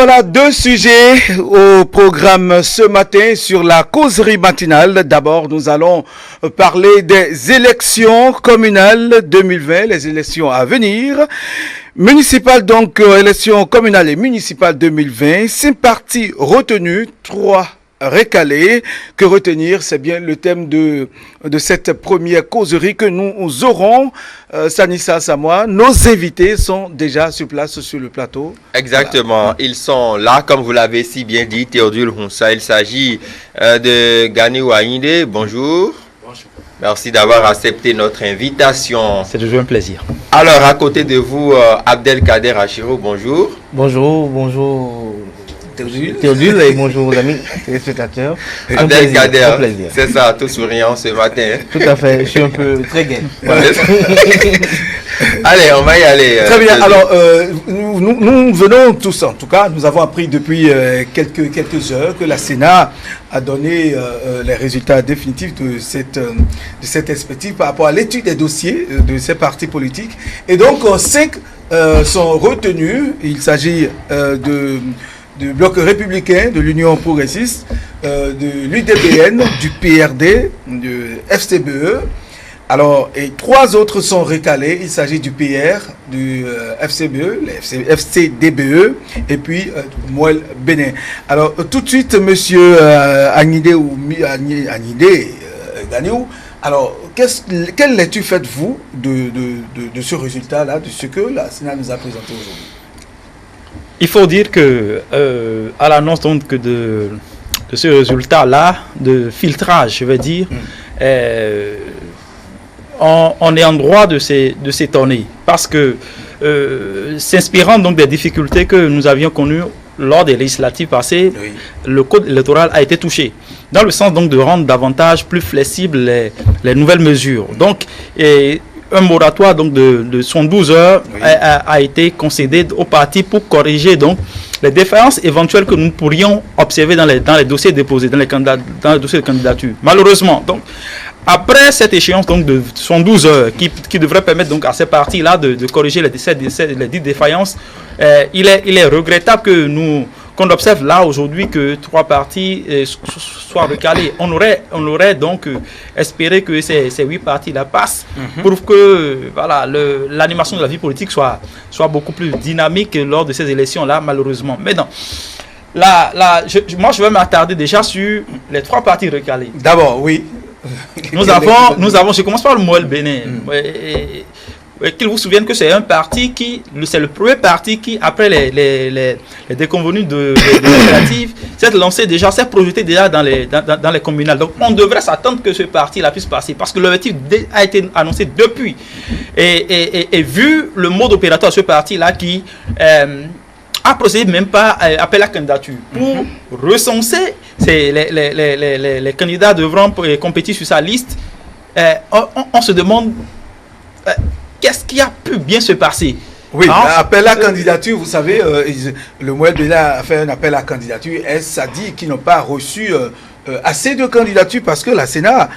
voilà deux sujets au programme ce matin sur la causerie matinale. D'abord, nous allons parler des élections communales 2020, les élections à venir. Municipales donc, élections communales et municipales 2020. 5 partis retenus, 3 récalés. Que retenir? C'est bien le thème de cette première causerie que nous aurons. Sanissa Samoa, nos invités sont déjà sur place sur le plateau. Exactement, voilà. Ils sont là, comme vous l'avez si bien dit, Théodule Hunsa. Il s'agit de Ganiou Aïndé. Bonjour. Bonjour. Merci d'avoir accepté notre invitation. C'est toujours un plaisir. Alors, à côté de vous, Abdelkader Achirou, bonjour. Bonjour, bonjour. Théodule et bonjour aux amis téléspectateurs. Abdelkader, c'est ça, tout souriant ce matin. Tout à fait, je suis un peu très gai. Allez, on va y aller. Très bien, alors nous venons tous, en tout cas, nous avons appris depuis quelques heures que la Sénat a donné les résultats définitifs de cette expertise par rapport à l'étude des dossiers de ces partis politiques. Et donc, 5 sont retenus. Il s'agit du Bloc républicain, de l'Union progressiste, de l'UDPN, du PRD, du FCBE. Alors, et 3 autres sont récalés. Il s'agit du PR, du FCBE, le FCDBE, et puis Mouel Bénin. Alors, tout de suite, monsieur Agnidé ou Agnidé Ganiou, alors, quelle lecture faites-vous de ce résultat-là, de ce que la Sénat nous a présenté aujourd'hui? Il faut dire que, à l'annonce donc de ce résultat-là, de filtrage, je veux dire, on est en droit de s'étonner. Parce que, s'inspirant donc des difficultés que nous avions connues lors des législatives passées, oui, le code électoral a été touché. Dans le sens donc de rendre davantage plus flexibles les nouvelles mesures. Donc, un moratoire donc de 112 heures, oui, a été concédé au parti pour corriger donc les défaillances éventuelles que nous pourrions observer dans les dossiers déposés, dans les dossiers de candidature. Malheureusement, donc, après cette échéance donc de 112 heures qui devrait permettre donc à ces partis-là de corriger les dites défaillances, il est regrettable que qu'on observe là aujourd'hui que 3 partis soient recalés. On aurait donc espéré que ces 8 partis-là passent pour que voilà, l'animation de la vie politique soit beaucoup plus dynamique lors de ces élections-là, malheureusement. Mais non. Moi, je vais m'attarder déjà sur les 3 partis recalés. D'abord, oui. Nous avons, je commence par le Mouel Bénin. Qu'il vous souvienne que c'est un parti c'est le premier parti qui, après les déconvenues de législatives, s'est projeté déjà dans les communales. Donc on devrait s'attendre que ce parti-là puisse passer parce que l'objectif a été annoncé depuis. Et vu le mode opératoire de ce parti-là qui a procédé même pas appel à candidature pour recenser les candidats devront compétir sur sa liste, on se demande qu'est-ce qui a pu bien se passer? Oui, appel à candidature, vous savez, le Mouel Bénin a fait un appel à candidature et ça dit qu'ils n'ont pas reçu assez de candidatures parce que la Sénat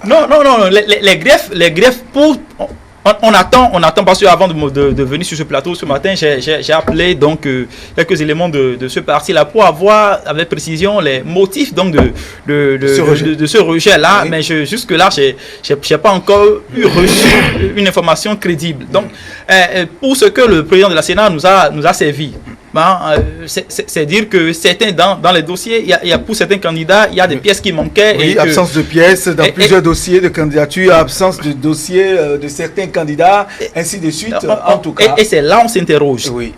Non, les greffes pour... On attend parce que avant de venir sur ce plateau ce matin, j'ai appelé donc quelques éléments de ce parti-là pour avoir avec précision les motifs donc de ce rejet-là, oui, mais jusque-là, j'ai pas encore reçu une information crédible. Donc, pour ce que le président de la Sénat nous a servi, c'est dire que certains dans les dossiers, il y a pour certains candidats, il y a des pièces qui manquaient. Oui, absence de pièces dans plusieurs dossiers de candidature, absence de dossiers de certains candidats, ainsi de suite, en tout cas. Et c'est là où on s'interroge. Oui.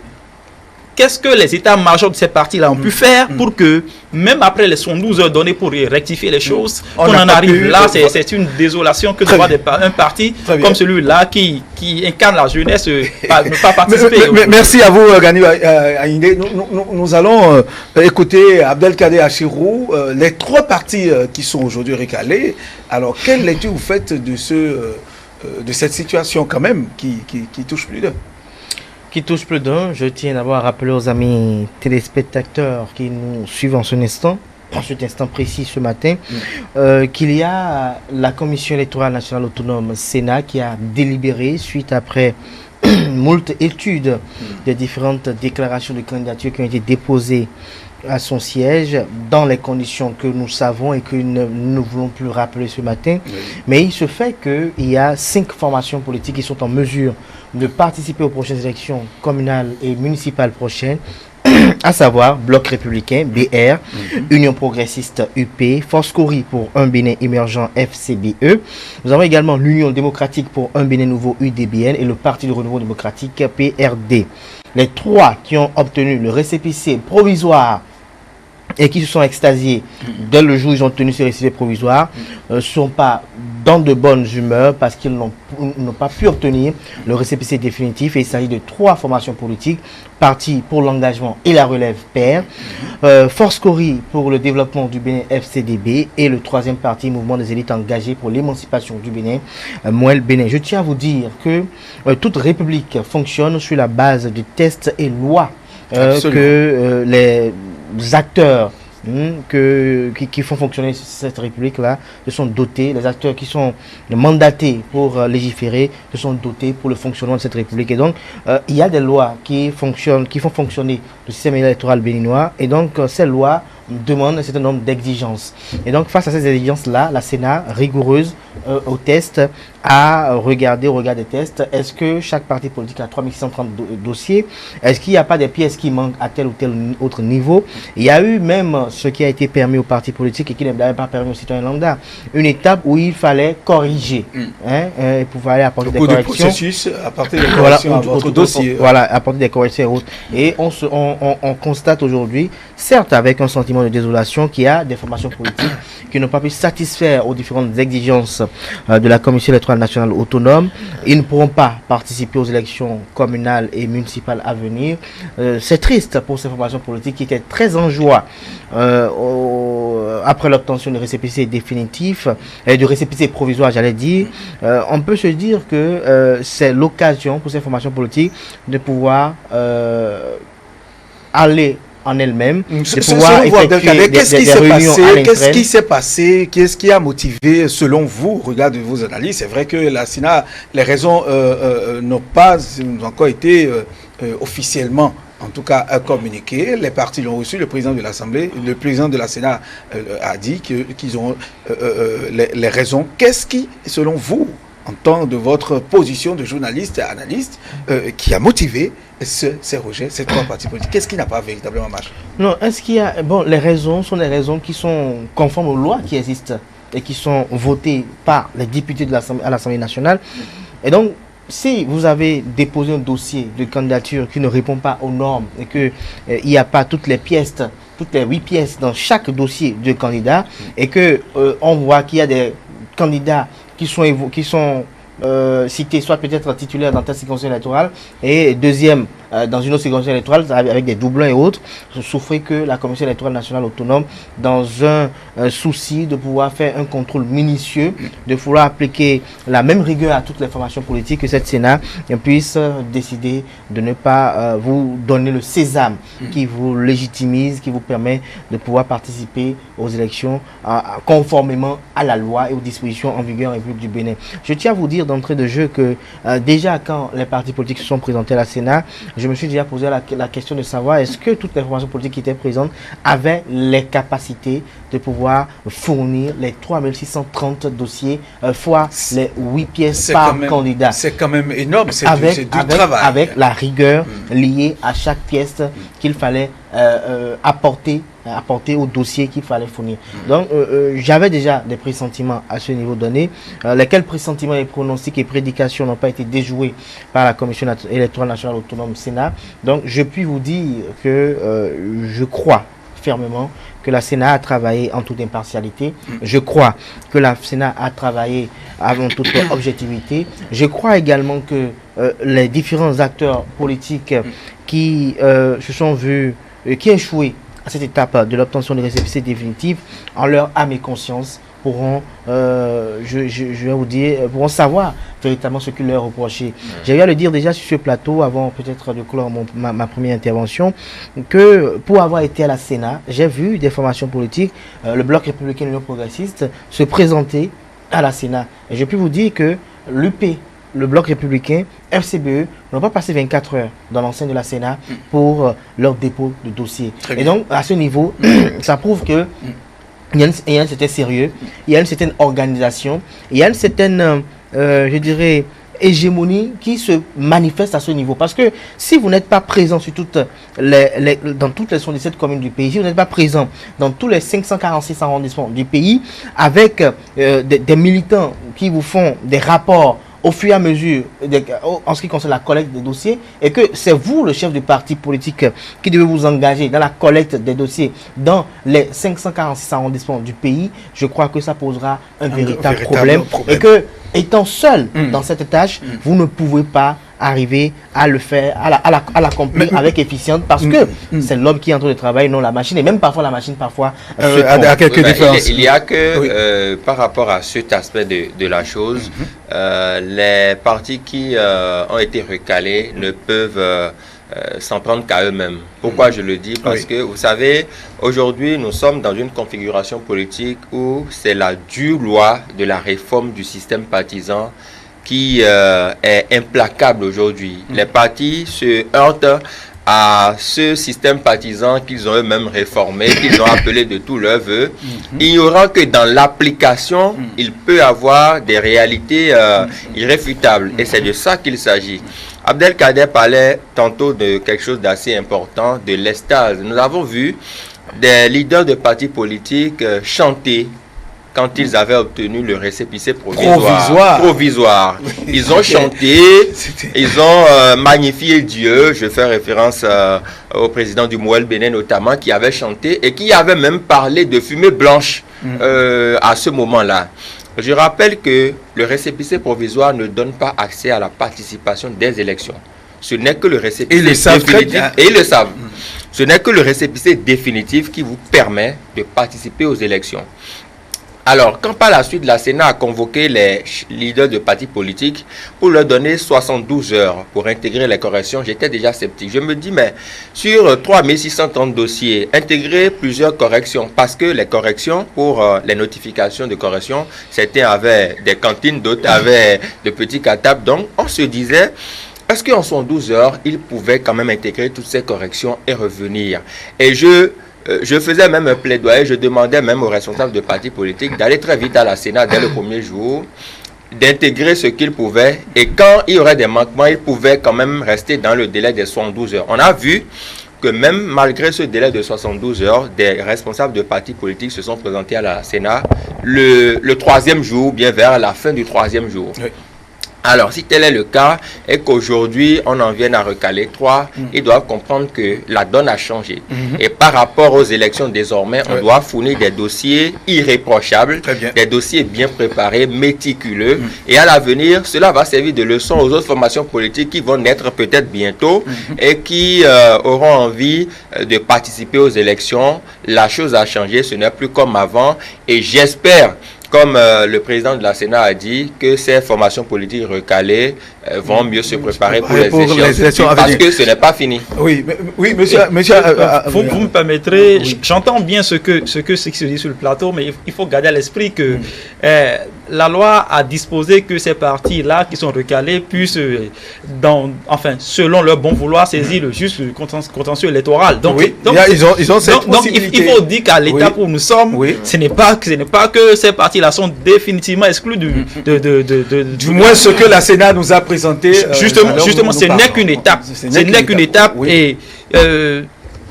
Qu'est-ce que les états-majors de ces partis-là ont pu faire pour que, même après les 112 heures données pour rectifier les choses, qu'on en arrive là, c'est une désolation que de voir un parti comme celui-là qui incarne la jeunesse ne pas participer. Merci à vous, Ganiou Aïndé. Nous allons écouter Abdelkader Achirou, les 3 partis qui sont aujourd'hui récalés. Alors, quelle lecture vous faites de cette situation quand même qui touche plus d'un? Qui touche plus d'un, je tiens d'abord à rappeler aux amis téléspectateurs qui nous suivent en cet instant précis ce matin, qu'il y a la Commission électorale nationale autonome Sénat qui a délibéré suite après moult études des différentes déclarations de candidature qui ont été déposées à son siège dans les conditions que nous savons et que nous ne voulons plus rappeler ce matin. Oui. Mais il se fait qu'il y a 5 formations politiques qui sont en mesure de participer aux prochaines élections communales et municipales prochaines, à savoir Bloc républicain, BR, Union progressiste UP, Force Cori pour un Bénin émergent FCBE. Nous avons également l'Union démocratique pour un Bénin nouveau UDBN et le Parti du renouveau démocratique PRD. Les 3 qui ont obtenu le récépissé provisoire et qui se sont extasiés dès le jour où ils ont tenu ce récépissé provisoire, ne sont pas dans de bonnes humeurs parce qu'ils n'ont pas pu obtenir le récépissé définitif. Et il s'agit de 3 formations politiques: Parti pour l'engagement et la relève PR, Force Cori pour le développement du Bénin FCDB et le 3e parti, Mouvement des élites engagées pour l'émancipation du Bénin, Moël Bénin. Je tiens à vous dire que toute république fonctionne sur la base de tests et lois que les acteurs qui font fonctionner cette république-là se sont dotés, les acteurs qui sont mandatés pour légiférer se sont dotés pour le fonctionnement de cette république. Et donc, il y a des lois qui font fonctionner le système électoral béninois, et donc ces lois demandent un certain nombre d'exigences. Et donc, face à ces exigences-là, la Sénat, rigoureuse au test, a regardé au regard des tests, est-ce que chaque parti politique a 3630 dossiers? Est-ce qu'il n'y a pas des pièces qui manquent à tel ou tel autre niveau? Il y a eu même ce qui a été permis aux partis politiques et qui n'avait pas permis aux citoyens lambda, une étape où il fallait corriger, et pouvoir aller apporter des corrections. Processus, apporter des corrections à votre dossier. Voilà, apporter des corrections et autres. Et on constate aujourd'hui, certes avec un sentiment de désolation, qu'il y a des formations politiques qui n'ont pas pu satisfaire aux différentes exigences de la Commission électorale nationale autonome. Ils ne pourront pas participer aux élections communales et municipales à venir. C'est triste pour ces formations politiques qui étaient très en joie après l'obtention du récépissé définitif et du récépissé provisoire, j'allais dire. On peut se dire que c'est l'occasion pour ces formations politiques de pouvoir aller en elle-même, de pouvoir effectuer des réunions à l'interne. Qu'est-ce qui s'est passé? Qu'est-ce qui a motivé, selon vous, regardez vos analyses? C'est vrai que la Sénat, les raisons n'ont pas encore été officiellement, en tout cas, communiquées. Les partis l'ont reçu, le président de l'Assemblée, le président de la Sénat a dit qu'ils ont les raisons. Qu'est-ce qui, selon vous, en tant de votre position de journaliste et analyste, qui a motivé ces rejets, ces 3 partis politiques? Qu'est-ce qui n'a pas véritablement marché? Non, est-ce qu'il y a... Bon, les raisons sont des raisons qui sont conformes aux lois qui existent et qui sont votées par les députés à l'Assemblée nationale. Et donc, si vous avez déposé un dossier de candidature qui ne répond pas aux normes et qu'il n'y a pas toutes les 8 pièces dans chaque dossier de candidat, et que on voit qu'il y a des candidats qui sont cités, soit peut-être titulaires dans ta circonscription électorale et deuxième dans une autre circonscription électorale avec des doublons et autres, souffrait que la Commission électorale nationale autonome, dans un souci de pouvoir faire un contrôle minutieux, de pouvoir appliquer la même rigueur à toutes les formations politiques, que cette Sénat puisse décider de ne pas vous donner le sésame qui vous légitimise, qui vous permet de pouvoir participer aux élections conformément à la loi et aux dispositions en vigueur en République du Bénin. Je tiens à vous dire d'entrée de jeu que déjà quand les partis politiques se sont présentés à la Sénat, je me suis déjà posé la question de savoir est-ce que toutes les formations politiques qui étaient présentes avaient les capacités de pouvoir fournir les 3630 dossiers fois les 8 pièces par candidat. C'est quand même énorme, c'est du travail. Avec la rigueur liée à chaque pièce qu'il fallait apporter au dossier qu'il fallait fournir. Donc, j'avais déjà des pressentiments à ce niveau donné, lesquels pressentiments et pronostics et prédications n'ont pas été déjoués par la Commission électorale nationale autonome Sénat. Donc, je puis vous dire que je crois fermement que la Sénat a travaillé en toute impartialité. Je crois que la Sénat a travaillé en toute objectivité. Je crois également que les différents acteurs politiques qui se sont vus, qui échouaient à cette étape de l'obtention de récépissé définitif, en leur âme et conscience, pourront, je vais vous dire, pourront savoir véritablement ce qu'il leur reprochait. J'ai eu à le dire déjà sur ce plateau, avant peut-être de clore ma première intervention, que pour avoir été à la Sénat, j'ai vu des formations politiques, le Bloc républicain et l'Union progressiste, se présenter à la Sénat. Et je peux vous dire que l'UP, le Bloc républicain, FCBE, n'ont pas passé 24 heures dans l'enceinte de la Sénat pour leur dépôt de dossier. Et donc, à ce niveau, ça prouve que il y a un certain sérieux, il y a une certaine organisation, il y a une certaine, je dirais, hégémonie qui se manifeste à ce niveau. Parce que si vous n'êtes pas présent sur dans toutes les 77 communes du pays, si vous n'êtes pas présent dans tous les 546 arrondissements du pays, avec des militants qui vous font des rapports au fur et à mesure en ce qui concerne la collecte des dossiers, et que c'est vous, le chef du parti politique, qui devez vous engager dans la collecte des dossiers dans les 546 arrondissements du pays, je crois que ça posera un véritable problème. Et que, étant seul dans cette tâche, vous ne pouvez pas arriver à le faire, à l'accomplir avec efficience, parce que c'est l'homme qui est en train de travailler, non la machine, et même parfois la machine a quelques différences. Il y a que par rapport à cet aspect de la chose, les partis qui ont été recalés ne peuvent s'en prendre qu'à eux-mêmes. Pourquoi je le dis? Parce que, vous savez, aujourd'hui, nous sommes dans une configuration politique où c'est la dure loi de la réforme du système partisan qui est implacable aujourd'hui. Les partis se heurtent à ce système partisan qu'ils ont eux-mêmes réformé, qu'ils ont appelé de tous leurs voeux, ignorant que dans l'application, il peut avoir des réalités irréfutables. Et c'est de ça qu'il s'agit. Abdelkader parlait tantôt de quelque chose d'assez important, de l'estase. Nous avons vu des leaders de partis politiques chanter quand ils avaient obtenu le récépissé provisoire. Ils ont chanté, ils ont magnifié Dieu. Je fais référence au président du Mouel Bénin notamment, qui avait chanté et qui avait même parlé de fumée blanche à ce moment-là. Je rappelle que le récépissé provisoire ne donne pas accès à la participation des élections. Ce n'est que le récépissé définitif, et ils le savent. Ce n'est que le récépissé définitif qui vous permet de participer aux élections. Alors, quand par la suite la Sénat a convoqué les leaders de partis politiques pour leur donner 72 heures pour intégrer les corrections, j'étais déjà sceptique. Je me dis, mais sur 3630 dossiers, intégrer plusieurs corrections, parce que les corrections, pour les notifications de correction, certains avaient des cantines, d'autres avaient de petits catables. Donc, on se disait, est-ce qu'en 72 heures, ils pouvaient quand même intégrer toutes ces corrections et revenir? Et je faisais même un plaidoyer, je demandais même aux responsables de partis politiques d'aller très vite à la Sénat dès le premier jour, d'intégrer ce qu'ils pouvaient, et quand il y aurait des manquements, ils pouvaient quand même rester dans le délai des 72 heures. On a vu que même malgré ce délai de 72 heures, des responsables de partis politiques se sont présentés à la Sénat le troisième jour, bien vers la fin du troisième jour. Oui. Alors, si tel est le cas, et qu'aujourd'hui, on en vienne à recaler 3, ils doivent comprendre que la donne a changé. Et par rapport aux élections, désormais, on doit fournir des dossiers irréprochables, des dossiers bien préparés, méticuleux. Et à l'avenir, cela va servir de leçon aux autres formations politiques qui vont naître peut-être bientôt et qui auront envie de participer aux élections. La chose a changé, ce n'est plus comme avant. Et j'espère, comme le président de la Sénat a dit, que ces formations politiques recalées vont mieux se préparer pour les élections parce que ce n'est pas fini. Oui, monsieur. Vous me permettrez, j'entends bien ce qui se dit sur le plateau, mais il faut garder à l'esprit que la loi a disposé que ces partis-là qui sont recalés puissent, selon leur bon vouloir, saisir le juge contentieux électoral. Donc, ils ont cette possibilité. Il faut dire qu'à l'étape où nous sommes, ce n'est pas que ces partis-là sont définitivement exclus du moins ce que la Sénat nous a présenté. Justement, ce n'est qu'une étape. Ce n'est qu'une étape et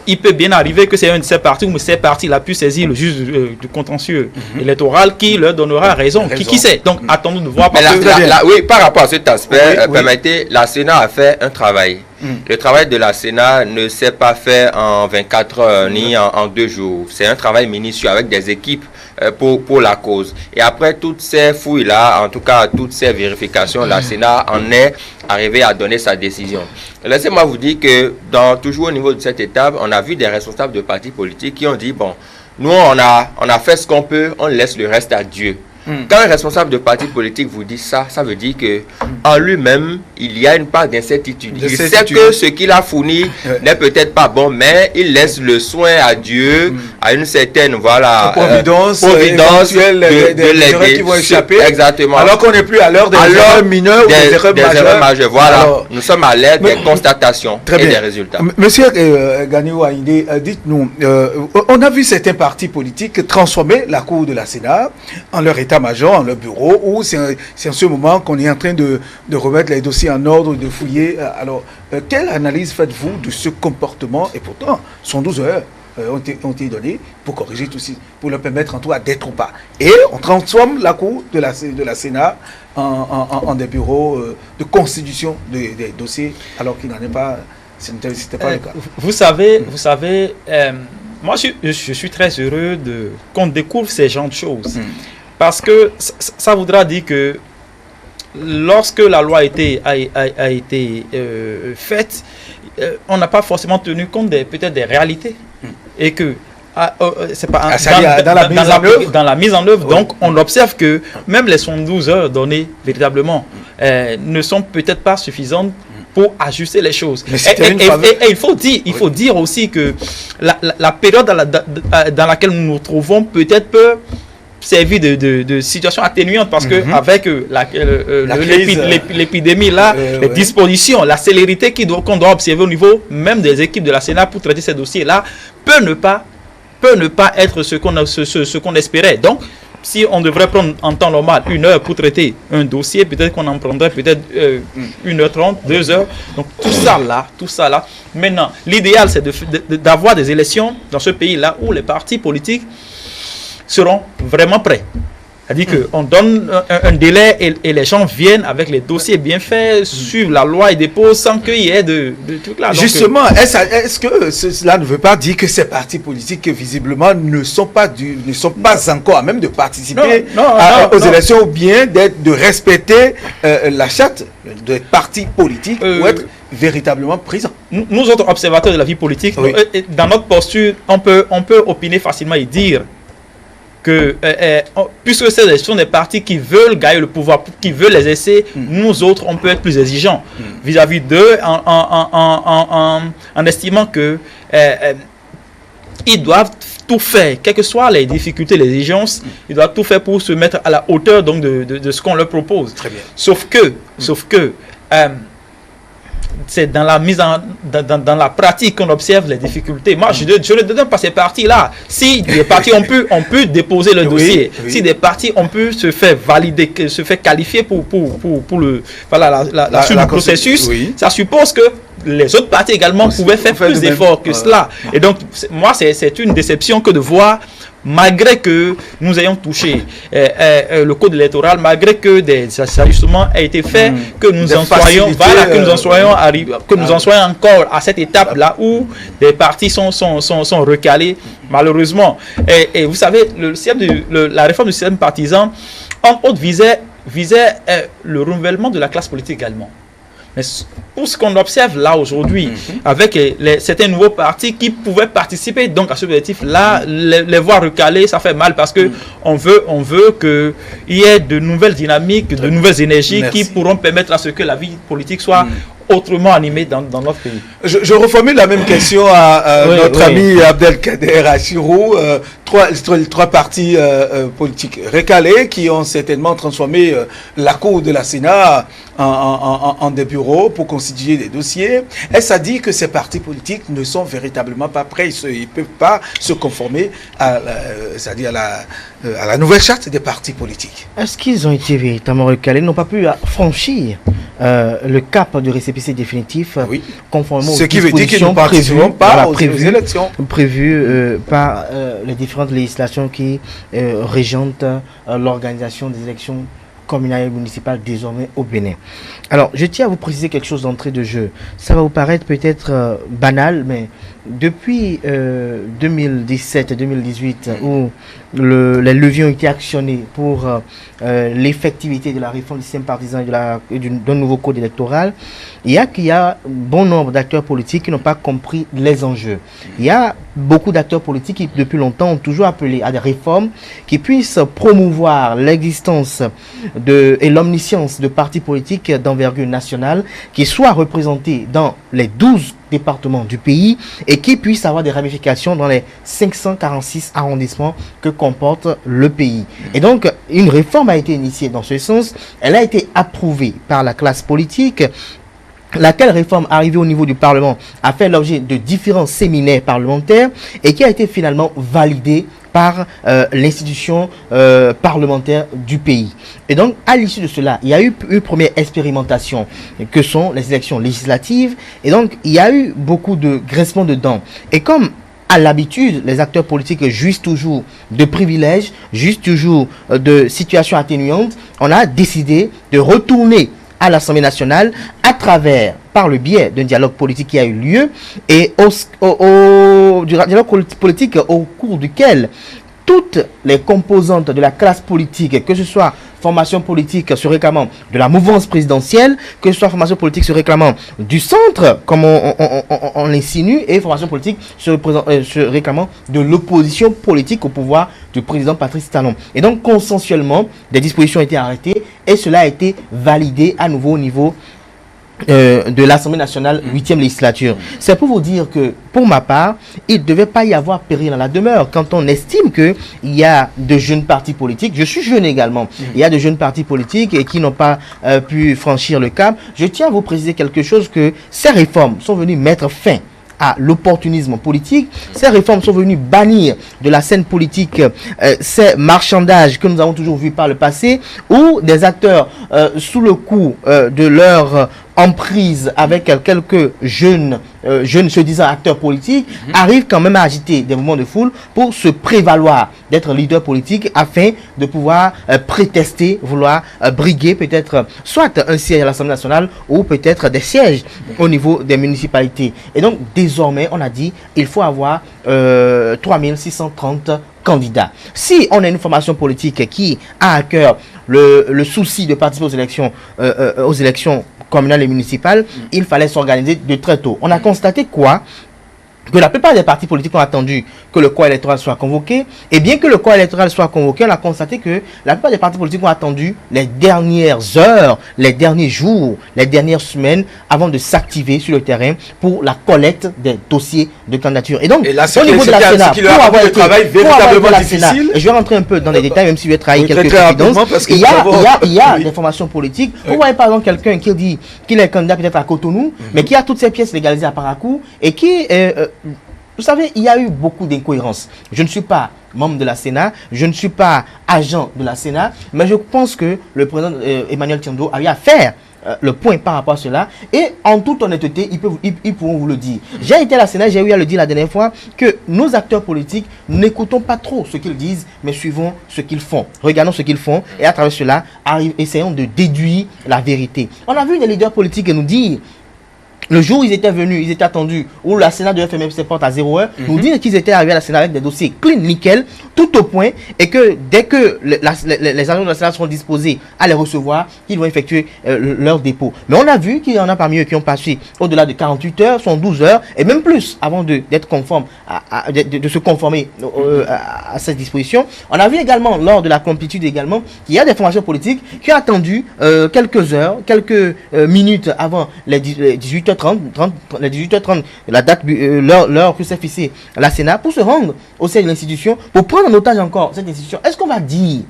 il peut bien arriver que c'est un de ces partis où ces partis-là puissent saisir le juge du contentieux électoral qui leur donnera raison. Qui sait? Donc, attendons de voir. Oui, par rapport à cet aspect, permettez, la Sénat a fait un travail. Le travail de la Sénat ne s'est pas fait en 24 heures ni en 2 jours. C'est un travail minutieux avec des équipes pour la cause. Et après toutes ces fouilles-là, en tout cas toutes ces vérifications, la Sénat en est arrivé à donner sa décision. Laissez-moi vous dire que toujours au niveau de cette étape, on a vu des responsables de partis politiques qui ont dit, bon, nous on a fait ce qu'on peut, on laisse le reste à Dieu. Quand un responsable de parti politique vous dit ça, ça veut dire que en lui-même, il y a une part d'incertitude. Il sait que ce qu'il a fourni n'est peut-être pas bon, mais il laisse le soin à Dieu, à une certaine providence de l'aider qui vont échapper. Exactement. Alors qu'on n'est plus à l'heure des erreurs mineures ou des erreurs majeures. Voilà. Alors, nous sommes à l'ère des constatations et des résultats. Monsieur Ganiou Aïndé, dites-nous, on a vu certains partis politiques transformer la cour de la Sénat en leur état-major, en leur bureau, où c'est en ce moment qu'on est en train de remettre les dossiers en ordre, de fouiller. Alors, quelle analyse faites-vous de ce comportement? Et pourtant, 112 heures ont été données pour corriger tout ceci, pour leur permettre en tout cas d'être ou pas. Et on transforme la cour de la Sénat en des bureaux de constitution des dossiers, alors qu'il n'en est pas, c'était pas le cas. Vous savez, moi je suis très heureux qu'on découvre ces genres de choses. Parce que ça voudra dire que lorsque la loi a été faite, on n'a pas forcément tenu compte peut-être des réalités. Et que c'est pas dans la mise en œuvre, donc on observe que même les 112 heures données véritablement ne sont peut-être pas suffisantes pour ajuster les choses. Et il faut dire aussi que la période dans laquelle nous nous trouvons peut-être peut servir de situation atténuante, parce que avec l'épidémie là, les dispositions, la célérité qu'on doit observer au niveau même des équipes de la Sénat pour traiter ces dossiers là peut ne pas être ce qu'on espérait. Donc si on devrait prendre en temps normal 1 heure pour traiter un dossier, peut-être qu'on en prendrait peut-être 1h30, 2 heures. Donc tout ça là. Maintenant, l'idéal c'est d'avoir des élections dans ce pays là où les partis politiques seront vraiment prêts. C'est-à-dire qu'on donne un délai et les gens viennent avec les dossiers bien faits, suivent la loi et déposent sans qu'il y ait de trucs là. Justement, est-ce que cela ne veut pas dire que ces partis politiques visiblement ne sont pas encore à même de participer aux élections, ou bien de respecter la charte des partis politiques pour être véritablement présents? Nous autres observateurs de la vie politique, dans notre posture, on peut opiner facilement et dire que puisque ce sont des partis qui veulent gagner le pouvoir, qui veulent les essais, nous autres, on peut être plus exigeants vis-à-vis d'eux en estimant que ils doivent tout faire, quelles que soient les difficultés, les exigences, ils doivent tout faire pour se mettre à la hauteur donc de ce qu'on leur propose. Très bien. Sauf que c'est dans dans la pratique qu'on observe les difficultés. Moi, je ne donne pas ces partis-là. Si des partis ont pu déposer le dossier, si des partis ont pu se faire valider, se faire qualifier pour la suite du processus, ça suppose que les autres partis également pouvaient faire plus d'efforts que cela. Et donc, moi, c'est une déception que de voir, malgré que nous ayons touché le code électoral, malgré que des ajustements aient été faits, que nous en soyons encore à cette étape-là où des partis sont recalés, malheureusement. Et vous savez, la réforme du système partisan, en haute visait le renouvellement de la classe politique également. Mais pour ce qu'on observe là aujourd'hui, avec certains nouveaux partis qui pouvaient participer donc à ce objectif-là, les voir recaler, ça fait mal, parce que on veut qu'il y ait de nouvelles dynamiques, de nouvelles énergies qui pourront permettre à ce que la vie politique soit autrement animée dans notre pays. Je reformule la même question à notre ami Abdelkader Achirou. Trois partis politiques recalés qui ont certainement transformé la cour de la Sénat en des bureaux pour constituer des dossiers. Est-ce à dire que ces partis politiques ne sont véritablement pas prêts, ils ne peuvent pas se conformer à la nouvelle charte des partis politiques? Est-ce qu'ils ont été véritablement recalés, n'ont pas pu franchir le cap de récépissé définitif conformément aux dispositions prévues par les différentes législations qui régentent l'organisation des élections communales et municipales désormais au Bénin. Alors, je tiens à vous préciser quelque chose d'entrée de jeu. Ça va vous paraître peut-être banal, mais depuis 2017-2018, où les leviers ont été actionnés pour l'effectivité de la réforme du système partisan et d'un nouveau code électoral, il y a bon nombre d'acteurs politiques qui n'ont pas compris les enjeux. Il y a beaucoup d'acteurs politiques qui, depuis longtemps, ont toujours appelé à des réformes qui puissent promouvoir l'existence et l'omniscience de partis politiques d'envergure nationale qui soient représentés dans les 12 départements du pays et qui puissent avoir des ramifications dans les 546 arrondissements que comporte le pays. Et donc, une réforme a été initiée dans ce sens. Elle a été approuvée par la classe politique, laquelle réforme arrivée au niveau du Parlement a fait l'objet de différents séminaires parlementaires et qui a été finalement validée par l'institution parlementaire du pays. Et donc, à l'issue de cela, il y a eu une première expérimentation que sont les élections législatives. Et donc, il y a eu beaucoup de grincements de dents. Et comme à l'habitude, les acteurs politiques jouissent toujours de privilèges, jouissent toujours de situations atténuantes, on a décidé de retourner à l'Assemblée nationale par le biais d'un dialogue politique qui a eu lieu et du dialogue politique au cours duquel toutes les composantes de la classe politique, que ce soit formation politique se réclamant de la mouvance présidentielle, que ce soit formation politique se réclamant du centre, comme on l'insinue, et formation politique se réclamant de l'opposition politique au pouvoir du président Patrice Talon. Et donc, consensuellement, des dispositions ont été arrêtées et cela a été validé à nouveau au niveau de l'Assemblée nationale 8e législature. C'est pour vous dire que, pour ma part, il ne devait pas y avoir péril dans la demeure. Quand on estime qu'il y a de jeunes partis politiques, je suis jeune également, il y a de jeunes partis politiques et qui n'ont pas pu franchir le cap, je tiens à vous préciser quelque chose, que ces réformes sont venues mettre fin à l'opportunisme politique. Ces réformes sont venues bannir de la scène politique ces marchandages que nous avons toujours vus par le passé, où des acteurs, sous le coup de leur emprise avec quelques jeunes se disant acteurs politiques, arrivent quand même à agiter des mouvements de foule pour se prévaloir d'être leader politique afin de pouvoir prétester, vouloir briguer peut-être soit un siège à l'Assemblée nationale ou peut-être des sièges au niveau des municipalités. Et donc désormais on a dit il faut avoir 3630 candidats. Si on a une formation politique qui a à cœur le souci de participer aux élections communales et municipales, il fallait s'organiser de très tôt. On a constaté quoi? Que la plupart des partis politiques ont attendu que le corps électoral soit convoqué. Et bien que le corps électoral soit convoqué, on a constaté que la plupart des partis politiques ont attendu les dernières heures, les derniers jours, les dernières semaines avant de s'activer sur le terrain pour la collecte des dossiers de candidature. Et donc, au niveau de la Sénat, pour avoir été véritablement difficile, et je vais rentrer un peu dans les détails, même si je vais trahir quelques évidences, il y a des formations politiques. Vous voyez par exemple quelqu'un qui dit qu'il est candidat peut-être à Cotonou, mais qui a toutes ses pièces légalisées à Parakou et qui vous savez, il y a eu beaucoup d'incohérences. Je ne suis pas membre de la Sénat, je ne suis pas agent de la Sénat, mais je pense que le président Emmanuel Tiendo a eu à faire le point par rapport à cela. Et en toute honnêteté, ils pourront vous le dire. J'ai été à la Sénat, j'ai eu à le dire la dernière fois, que nos acteurs politiques, n'écoutons pas trop ce qu'ils disent, mais suivons ce qu'ils font. Regardons ce qu'ils font et à travers cela, essayons de déduire la vérité. On a vu des leaders politiques nous dire, le jour où ils étaient venus, ils étaient attendus, où la Sénat devait fermer ses portes à 0 heure, nous dire qu'ils étaient arrivés à la Sénat avec des dossiers clean, nickel, tout au point, et que dès que les agents de la Sénat seront disposés à les recevoir, ils vont effectuer leur dépôt. Mais on a vu qu'il y en a parmi eux qui ont passé au-delà de 48 heures, 112 heures, et même plus, avant d'être conformes, de se conformer à cette disposition. On a vu également, lors de la complétude également, qu'il y a des formations politiques qui ont attendu quelques heures, quelques minutes avant les 18h30, la date, l'heure que s'est fixée la Sénat, pour se rendre au sein de l'institution, pour prendre en otage encore cette institution. Est-ce qu'on va dire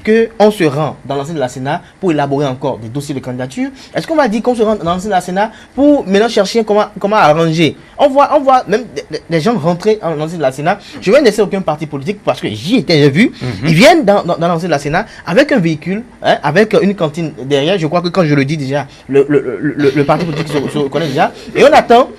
qu'on se rend dans l'enceinte de la Sénat pour élaborer encore des dossiers de candidature? Est-ce qu'on va dire qu'on se rend dans l'enceinte de la Sénat pour maintenant chercher comment arranger? On voit même des gens rentrer dans l'enceinte de la Sénat. Je ne vais laisser aucun parti politique parce que j'y étais, j'ai vu. Ils viennent dans l'enceinte de la Sénat avec un véhicule, avec une cantine derrière. Je crois que quand je le dis déjà, le parti politique se reconnaît déjà. Et on attend.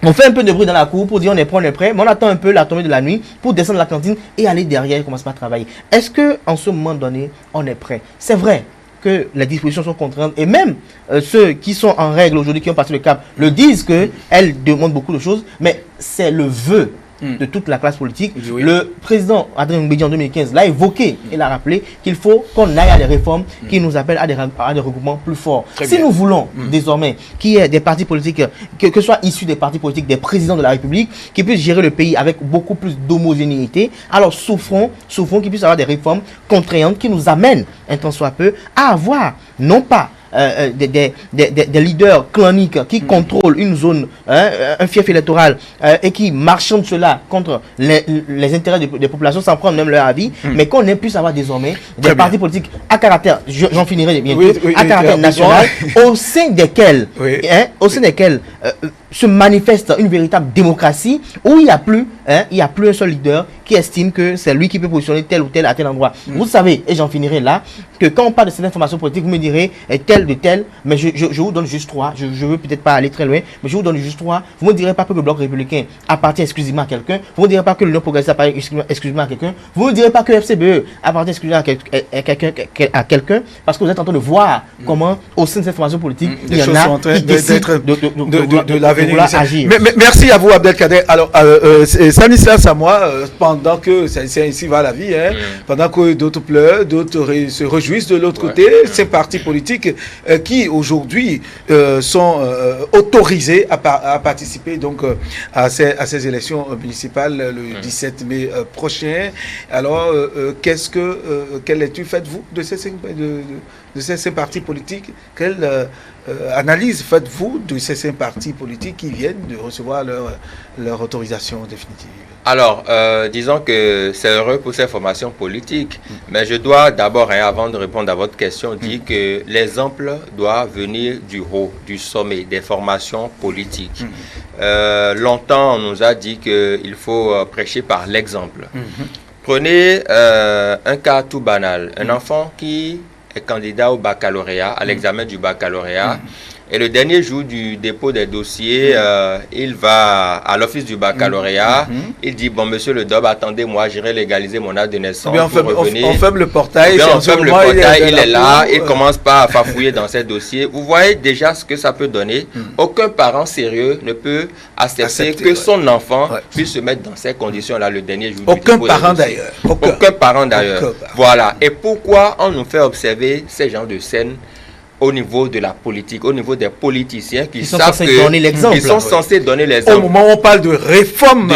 On fait un peu de bruit dans la cour pour dire on est prêt, mais on attend un peu la tombée de la nuit pour descendre la cantine et aller derrière et commencer à travailler. Est-ce qu'en ce moment donné, on est prêt? C'est vrai, que les dispositions sont contraintes. Et même ceux qui sont en règle aujourd'hui, qui ont passé le cap, le disent qu'elles demandent beaucoup de choses, mais c'est le vœu de toute la classe politique. Oui. Le président Adrien Mbedi en 2015 l'a évoqué, il a rappelé qu'il faut qu'on aille à des réformes qui nous appellent à des regroupements plus forts. Si nous voulons désormais qu'il y ait des partis politiques, que ce soit issus des partis politiques, des présidents de la République, qui puissent gérer le pays avec beaucoup plus d'homogénéité, alors souffrons qu'il puisse y avoir des réformes contraignantes qui nous amènent, un temps soit peu, à avoir, non pas des leaders claniques qui contrôlent une zone, un fief électoral et qui marchandent cela contre les intérêts des populations sans prendre même leur avis, mais qu'on ait pu savoir désormais des partis politiques à caractère, j'en finirai bientôt, à caractère national, au sein desquels, se manifeste une véritable démocratie où il n'y a plus un seul leader qui estime que c'est lui qui peut positionner tel ou tel à tel endroit. Vous savez, et j'en finirai là, que quand on parle de cette information politique, vous me direz tel de tel, mais je vous donne juste 3, je veux peut-être pas aller très loin, mais je vous donne juste 3. Vous ne me direz pas que le bloc républicain appartient exclusivement à quelqu'un, vous ne me direz pas que l'Union progressiste appartient exclusivement à quelqu'un, vous ne me direz pas que le FCBE appartient exclusivement à quelqu'un, parce que vous êtes en train de voir comment au sein de cette formation politique, il y en a qui décident de l'avenir. Merci à vous, Abdelkader. Alors, Stanislas à moi, pendant que c'est ainsi va la vie, pendant que d'autres pleurent, d'autres se réjouissent de l'autre côté, ces partis politiques qui aujourd'hui sont autorisés à participer donc à ces élections municipales le 17 mai prochain. Alors, quelle lecture faites-vous de ces cinq partis politiques? Quelle analyse faites-vous de ces 5 partis politiques qui viennent de recevoir leur autorisation définitive? Alors, disons que c'est heureux pour ces formations politiques, mais je dois d'abord, avant de répondre à votre question, dire que l'exemple doit venir du haut, du sommet, des formations politiques. Longtemps, on nous a dit qu'il faut prêcher par l'exemple. Prenez un cas tout banal, un enfant qui est candidat au baccalauréat, à l'examen du baccalauréat, et le dernier jour du dépôt des dossiers, il va à l'office du baccalauréat, il dit, bon, monsieur le DOB, attendez-moi, j'irai légaliser mon acte de naissance pour revenir. On ferme le portail. On ferme le portail, il est là, il commence pas à fafouiller dans ses dossiers. Vous voyez déjà ce que ça peut donner. Aucun parent sérieux ne peut accepter que son enfant puisse se mettre dans ces conditions-là le dernier jour du dépôt des dossiers. Aucun parent d'ailleurs. Voilà. Et pourquoi on nous fait observer ces genres de scènes au niveau de la politique, au niveau des politiciens qui savent qu'ils sont censés donner l'exemple. Au moment où on parle de réforme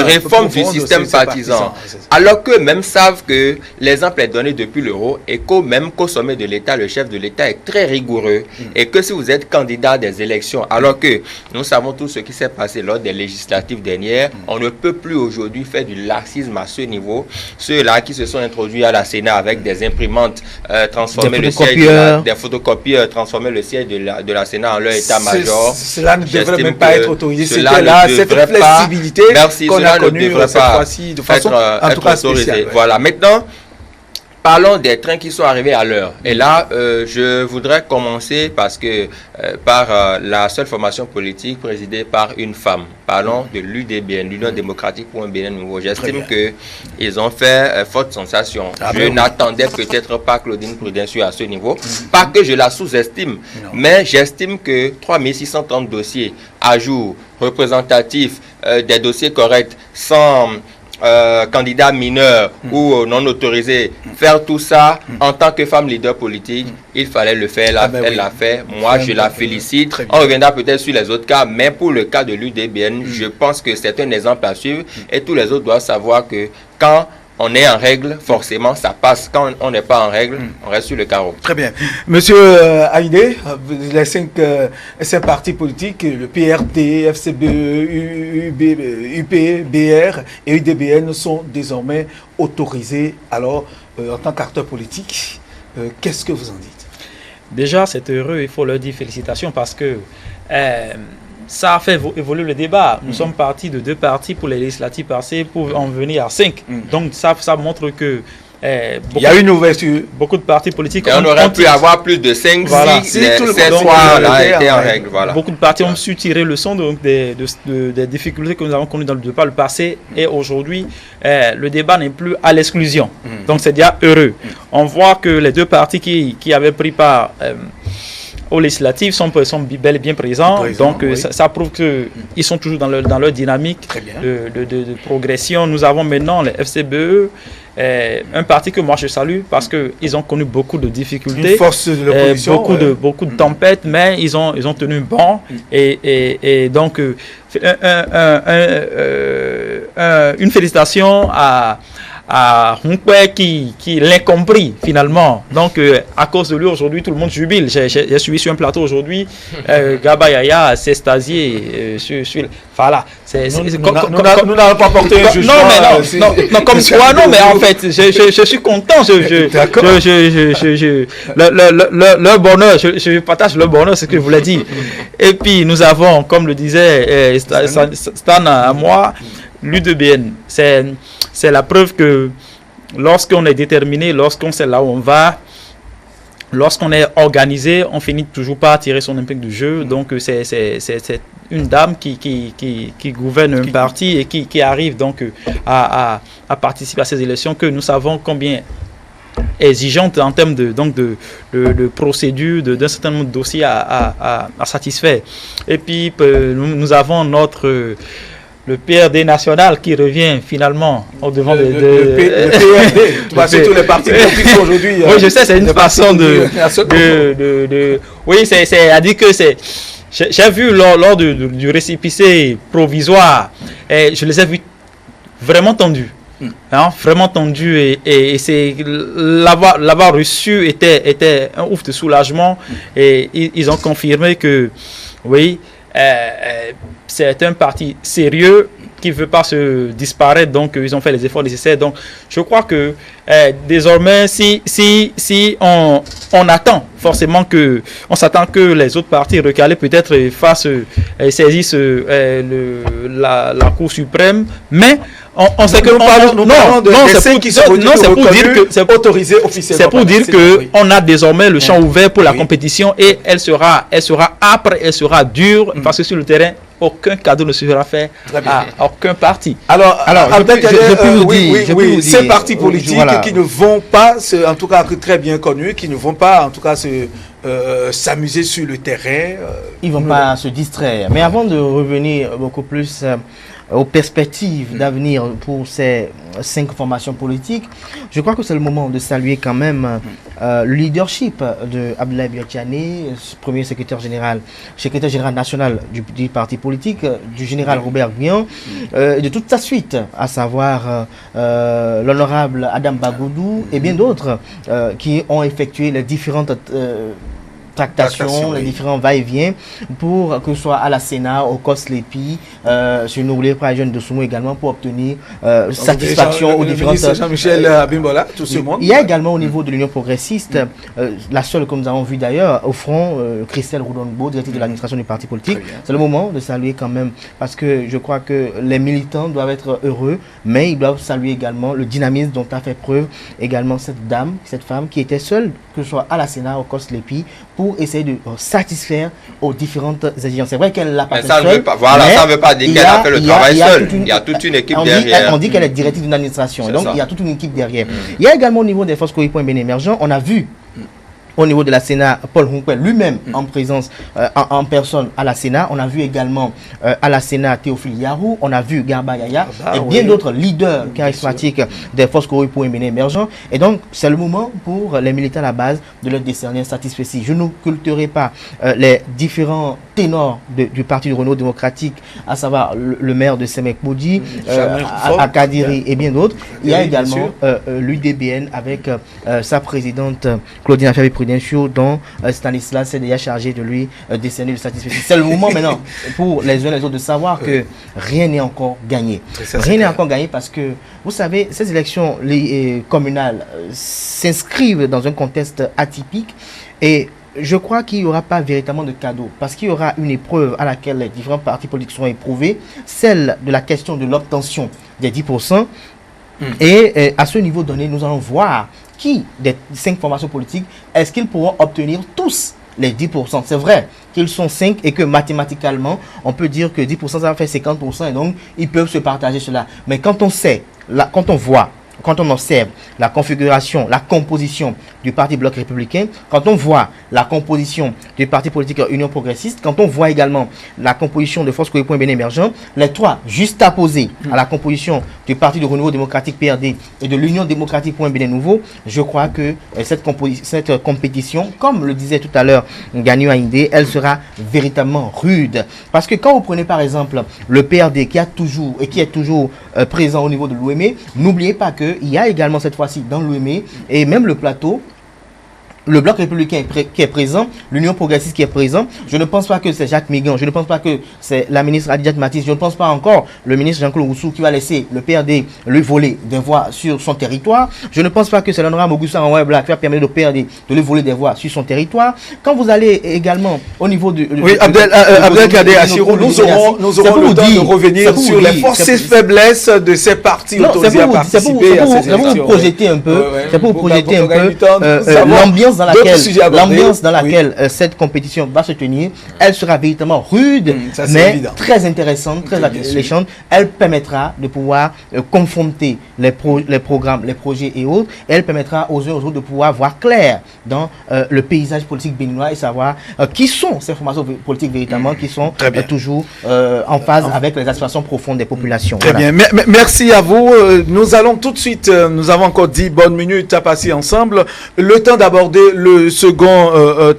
du système partisan. Alors qu'eux-mêmes savent que l'exemple est donné depuis l'euro et qu'au sommet de l'État, le chef de l'État est très rigoureux et que si vous êtes candidat à des élections, alors que nous savons tout ce qui s'est passé lors des législatives dernières, on ne peut plus aujourd'hui faire du laxisme à ce niveau. Ceux-là qui se sont introduits à la Sénat avec des imprimantes, transformer le siège, des photocopieurs, transformer le siège de la Sénat en leur état-major. Cela ne devrait même pas être autorisé. C'était là, cette flexibilité qu'on a connue cette fois-ci de façon en tout cas spéciale. Voilà, maintenant, parlons des trains qui sont arrivés à l'heure. Et là, je voudrais commencer par la seule formation politique présidée par une femme. Parlons de l'UDBN, l'Union démocratique pour un Bénin nouveau. J'estime qu'ils ont fait forte sensation. Je n'attendais peut-être pas Claudine Prudencio à ce niveau. Pas que je la sous-estime, mais j'estime que 3630 dossiers à jour, représentatifs, des dossiers corrects, sans candidats mineurs ou non autorisés, faire tout ça en tant que femme leader politique, il fallait le faire, elle l'a fait, moi je la félicite. On reviendra peut-être sur les autres cas, mais pour le cas de l'UDBN, je pense que c'est un exemple à suivre et tous les autres doivent savoir que quand on est en règle, forcément ça passe. Quand on n'est pas en règle, on reste sur le carreau. Très bien. Monsieur Haïdé, les 5 partis politiques, le PRD, FCBE, UP, BR et UDBN sont désormais autorisés. Alors, en tant qu'acteur politique, qu'est-ce que vous en dites? Déjà, c'est heureux, il faut leur dire félicitations parce que ça a fait évoluer le débat. Nous sommes partis de 2 partis pour les législatives passées pour en venir à 5. Donc ça montre que Il y a une ouverture. Beaucoup de partis politiques. Et on aurait pu avoir plus de 5, voilà. si cette soir-là était en règle. Voilà. Beaucoup de partis ont su tirer le son donc, des difficultés que nous avons connues par le passé. Et aujourd'hui, le débat n'est plus à l'exclusion. Donc c'est déjà heureux. On voit que les deux partis qui avaient pris part aux législatives sont bel et bien présents. Donc oui. ça prouve qu'ils sont toujours dans leur dynamique de progression. Nous avons maintenant les FCBE, un parti que moi je salue parce qu'ils ont connu beaucoup de difficultés, une force de l'opposition, beaucoup de tempêtes, mais ils ont tenu bon. Et donc une félicitation à Hunkwe qui l'a compris finalement. Donc à cause de lui aujourd'hui tout le monde jubile. J'ai suivi sur un plateau aujourd'hui Gaba Yaya s'est extasié voilà. Nous n'allons pas porter un jugement. Non, comme toi, non, mais en fait, je suis content. Le bonheur, je partage le bonheur, c'est ce que je voulais dire. Et puis nous avons, comme le disait Stan à moi, l'UDBN. C'est la preuve que lorsqu'on est déterminé, lorsqu'on sait là où on va, lorsqu'on est organisé, on finit toujours par tirer son épingle du jeu. Donc c'est une dame qui gouverne un parti et qui arrive donc à participer à ces élections que nous savons combien exigeantes en termes de procédure, d'un certain nombre de dossiers à satisfaire. Et puis nous avons le PRD national qui revient finalement au devant le PRD. Tu vois, c'est tous les partis politiques aujourd'hui. Oui, je sais, c'est une façon oui, c'est à dire que c'est. J'ai vu lors du récépissé provisoire, je les ai vus vraiment tendus. Vraiment tendus et c'est l'avoir reçu était un ouf de soulagement et ils ont confirmé que oui. C'est un parti sérieux qui ne veut pas se disparaître, donc ils ont fait les efforts nécessaires. Donc je crois que désormais, si on attend forcément on s'attend que les autres partis recalés peut-être saisissent la Cour suprême, mais on sait que c'est autorisé officiellement. C'est pour dire que on a désormais le champ ouvert pour la compétition et elle sera âpre, elle sera dure parce que sur le terrain aucun cadeau ne sera fait à aucun parti. Alors ces partis politiques qui ne vont pas, en tout cas très bien connus, qui ne vont pas en tout cas s'amuser sur le terrain. Ils ne vont pas se distraire. Mais avant de revenir beaucoup plus aux perspectives d'avenir pour ces 5 formations politiques, je crois que c'est le moment de saluer quand même le leadership de Abdoulaye Biachane, premier secrétaire général national du parti politique, du général Robert Guian, de toute sa suite, à savoir l'honorable Adam Bagoudou et bien d'autres qui ont effectué les différentes tractations, les différents va-et-vient pour que ce soit à la Sénat, au COSLEPI, sur nos jeunes de Soumo également pour obtenir satisfaction aux différentes... Jean-Michel Abimbola, tout ce monde. Il y a également au niveau de l'Union progressiste, la seule que nous avons vue d'ailleurs, au front, Christelle Roudonbo, directrice de l'administration du parti politique. C'est le moment de saluer quand même, parce que je crois que les militants doivent être heureux, mais ils doivent saluer également le dynamisme dont a fait preuve également cette femme qui était seule, que ce soit à la Sénat, au COSLEPI, pour essayer de satisfaire aux différentes exigences. C'est vrai qu'elle l'a pas fait seule. Ça ne veut pas dire qu'elle a fait le travail seule. Il y a toute une équipe derrière. On dit qu'elle est directrice d'une administration. Donc, il y a toute une équipe derrière. Il y a également au niveau des forces Coripoint bien émergents, on a vu au niveau de la Sénat, Paul Hunkwe lui-même en présence, en personne à la Sénat. On a vu également à la Sénat Théophile Yarou, on a vu Garba Yaya et bien d'autres leaders charismatiques des forces Coripoint bien émergents. Et donc, c'est le moment pour les militants à la base de leur décerner un satisfecit. Je n'occulterai pas les différents ténors du Parti du Renouveau démocratique, à savoir le maire de Semek-Moudi, Akadiri et bien d'autres. Il y a également l'UDBN avec sa présidente Claudine Affaire-Prudentiaux, dont Stanislas s'est déjà chargé de lui décerner le satisfecit. C'est le moment maintenant pour les uns et les autres de savoir que rien n'est encore gagné. Rien n'est encore gagné parce que, vous savez, ces élections communales s'inscrivent dans un contexte atypique et je crois qu'il n'y aura pas véritablement de cadeau parce qu'il y aura une épreuve à laquelle les différents partis politiques seront éprouvés, celle de la question de l'obtention des 10%. Et à ce niveau donné, nous allons voir qui des 5 formations politiques, est-ce qu'ils pourront obtenir tous les 10%. C'est vrai qu'ils sont 5 et que mathématiquement, on peut dire que 10% ça va faire 50% et donc ils peuvent se partager cela. Mais quand on sait, quand on voit, quand on observe la configuration, la composition du Parti Bloc Républicain, quand on voit la composition du Parti politique Union Progressiste, quand on voit également la composition de Force Cohésion Bénin Émergent, les trois juxtaposés à la composition du Parti de Renouveau Démocratique PRD et de l'Union Démocratique Bénin Nouveau, je crois que cette compétition, comme le disait tout à l'heure Gagnou Aïndé, elle sera véritablement rude. Parce que quand vous prenez par exemple le PRD qui est toujours présent au niveau de l'OME, n'oubliez pas qu'il y a également cette fois-ci dans l'OME et même le plateau, le Bloc républicain qui est présent, l'Union progressiste qui est présent. Je ne pense pas que c'est Jacques Migan, je ne pense pas que c'est la ministre Adjat Matisse, je ne pense pas encore le ministre Jean-Claude Roussou qui va laisser le PRD lui voler des voix sur son territoire. Je ne pense pas que c'est l'honorable Augustin Renouay Black qui va permettre au PRD de lui voler des voix sur son territoire. Quand vous allez également au niveau du... Oui, Abdelkader Achirou, nous aurons le temps de revenir sur les forces et faiblesses de ces partis autorisés à participer à ces élections. C'est pour vous projeter un peu, l'ambiance dans laquelle cette compétition va se tenir. Elle sera véritablement rude, mais très intéressante, très alléchante. Elle permettra de pouvoir confronter les programmes, les projets et autres. Et elle permettra aux uns aux autres de pouvoir voir clair dans le paysage politique béninois et savoir qui sont ces formations politiques véritablement qui sont toujours en phase avec les aspirations profondes des populations. Très bien. Merci à vous. Nous allons tout de suite, nous avons encore 10 bonnes minutes à passer ensemble. Le temps d'aborder le second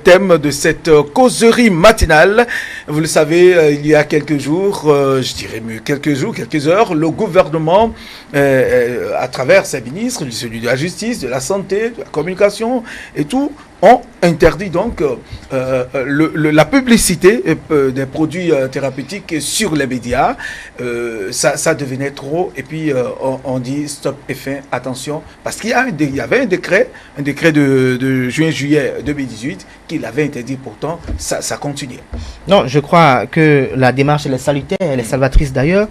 thème de cette causerie matinale. Vous le savez, il y a quelques jours, je dirais mieux quelques heures, le gouvernement, à travers ses ministres, celui de la justice, de la santé, de la communication et tout, ont interdit donc la publicité des produits thérapeutiques sur les médias. Ça devenait trop et puis on dit stop et fin, attention, parce qu'il y avait un décret de juin-juillet 2018 qui l'avait interdit, pourtant ça continuait. Non, je crois que la démarche elle est salutaire, elle est salvatrice d'ailleurs,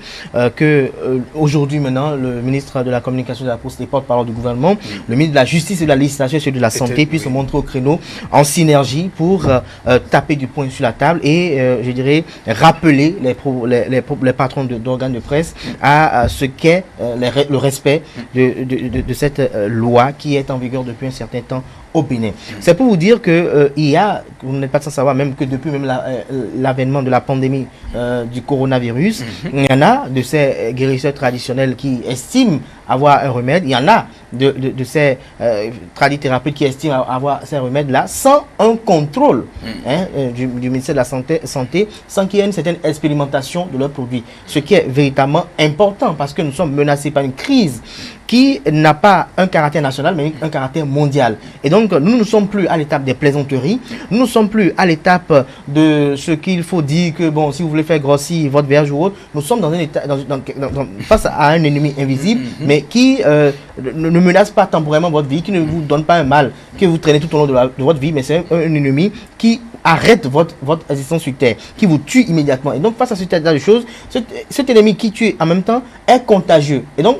que aujourd'hui maintenant le ministre de la communication, de la poste et porte-parole du gouvernement, le ministre de la justice et de la législation et celui de la santé puissent se montrer au créneau en synergie pour taper du poing sur la table et je dirais rappeler les patrons d'organes de presse à ce qu'est le respect de cette loi qui est en vigueur depuis un certain temps au Bénin. C'est pour vous dire que il y a, vous n'êtes pas sans savoir même que depuis même l'avènement de la pandémie du coronavirus, il y en a de ces guérisseurs traditionnels qui estiment avoir un remède, il y en a de ces tradithérapeutes qui estiment avoir ces remèdes-là sans un contrôle du ministère de la Santé, sans qu'il y ait une certaine expérimentation de leurs produits. Ce qui est véritablement important parce que nous sommes menacés par une crise qui n'a pas un caractère national, mais un caractère mondial. Et donc, nous ne sommes plus à l'étape des plaisanteries, nous ne sommes plus à l'étape de ce qu'il faut dire que, bon, si vous voulez faire grossir votre verge ou autre, nous sommes dans un état, face à un ennemi invisible, mais qui ne menace pas temporairement votre vie, qui ne vous donne pas un mal que vous traînez tout au long de votre vie, mais c'est un ennemi qui arrête votre existence sur Terre, qui vous tue immédiatement. Et donc, face à ce état de choses, cet ennemi qui tue en même temps est contagieux. Et donc,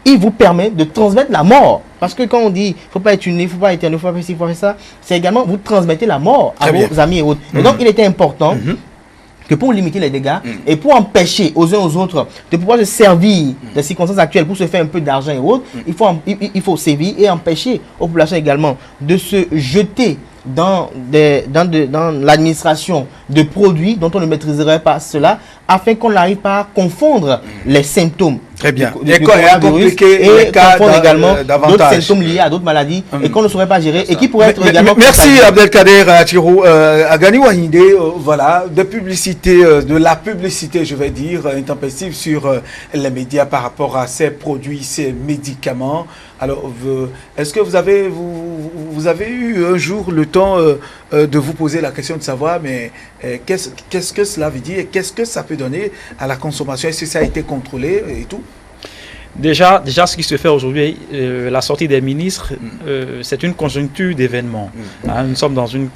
il vous permet de transmettre la mort. Parce que quand on dit, il ne faut pas être uni, il ne faut pas être éternel, il ne faut pas faire ci, il faut faire ça, c'est également vous transmettez la mort à vos amis et autres. Et donc, il était important que pour limiter les dégâts et pour empêcher aux uns aux autres de pouvoir se servir des circonstances actuelles pour se faire un peu d'argent et autres, il faut sévir et empêcher aux populations également de se jeter dans l'administration de produits dont on ne maîtriserait pas cela, afin qu'on n'arrive pas à confondre les symptômes. Très bien. Et confondre également d'autres symptômes liés à d'autres maladies et qu'on ne saurait pas gérer et qui pourraient être également... Merci Abdelkader Achirou. Gagnou Aïndé, voilà, de la publicité, je vais dire, intempestive sur les médias par rapport à ces produits, ces médicaments. Alors, est-ce que vous avez eu un jour le temps de vous poser la question de savoir, mais qu'est-ce que cela veut dire et qu'est-ce que ça peut donner à la consommation? Est-ce que ça a été contrôlé et tout? Déjà, ce qui se fait aujourd'hui, la sortie des ministres, c'est une conjoncture d'événements. Hein, nous sommes dans une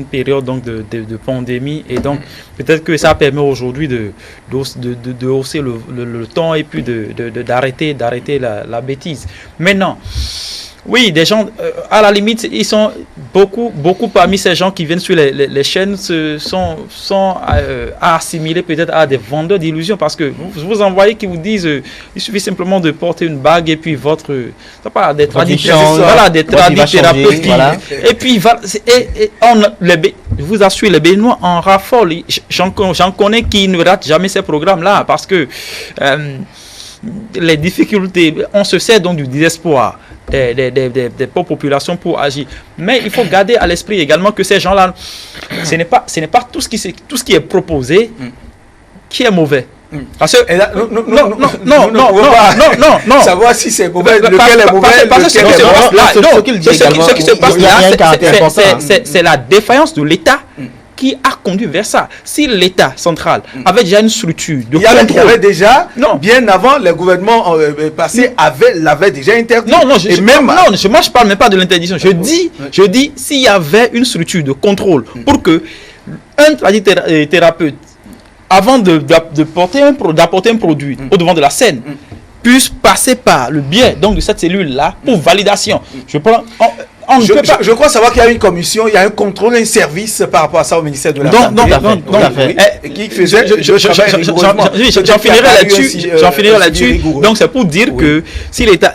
période donc de pandémie, et donc peut-être que ça permet aujourd'hui de hausser le ton et puis d'arrêter la bêtise. Maintenant, oui, des gens, à la limite, ils sont beaucoup parmi ces gens qui viennent sur les chaînes sont assimilés peut-être à des vendeurs d'illusions, parce que vous envoyez qui vous disent il suffit simplement de porter une bague et puis des tradithérapeutes et puis je vous assure, les Béninois en raffolent. J'en connais qui ne ratent jamais ces programmes-là, parce que les difficultés, on se sert donc du désespoir des populations pour agir. Mais il faut garder à l'esprit également que ces gens-là, ce n'est pas tout ce qui est proposé qui est mauvais. Parce que non. Savoir si c'est mauvais, lequel est mauvais, ce qui se passe là, c'est la défaillance de l'État qui a conduit vers ça. Si l'État central avait déjà une structure de contrôle... Il y avait déjà, bien avant, le gouvernement passé l'avait déjà interdit. Je parle même pas de l'interdiction. Je dis s'il y avait une structure de contrôle pour que un tradithérapeute, avant d'apporter un produit au devant de la scène, puisse passer par le biais donc de cette cellule-là pour validation. Je crois savoir qu'il y a une commission, il y a un contrôle, un service par rapport à ça au ministère de la Santé. Qui faisait. J'en finirai là-dessus. Donc c'est pour dire que si l'État,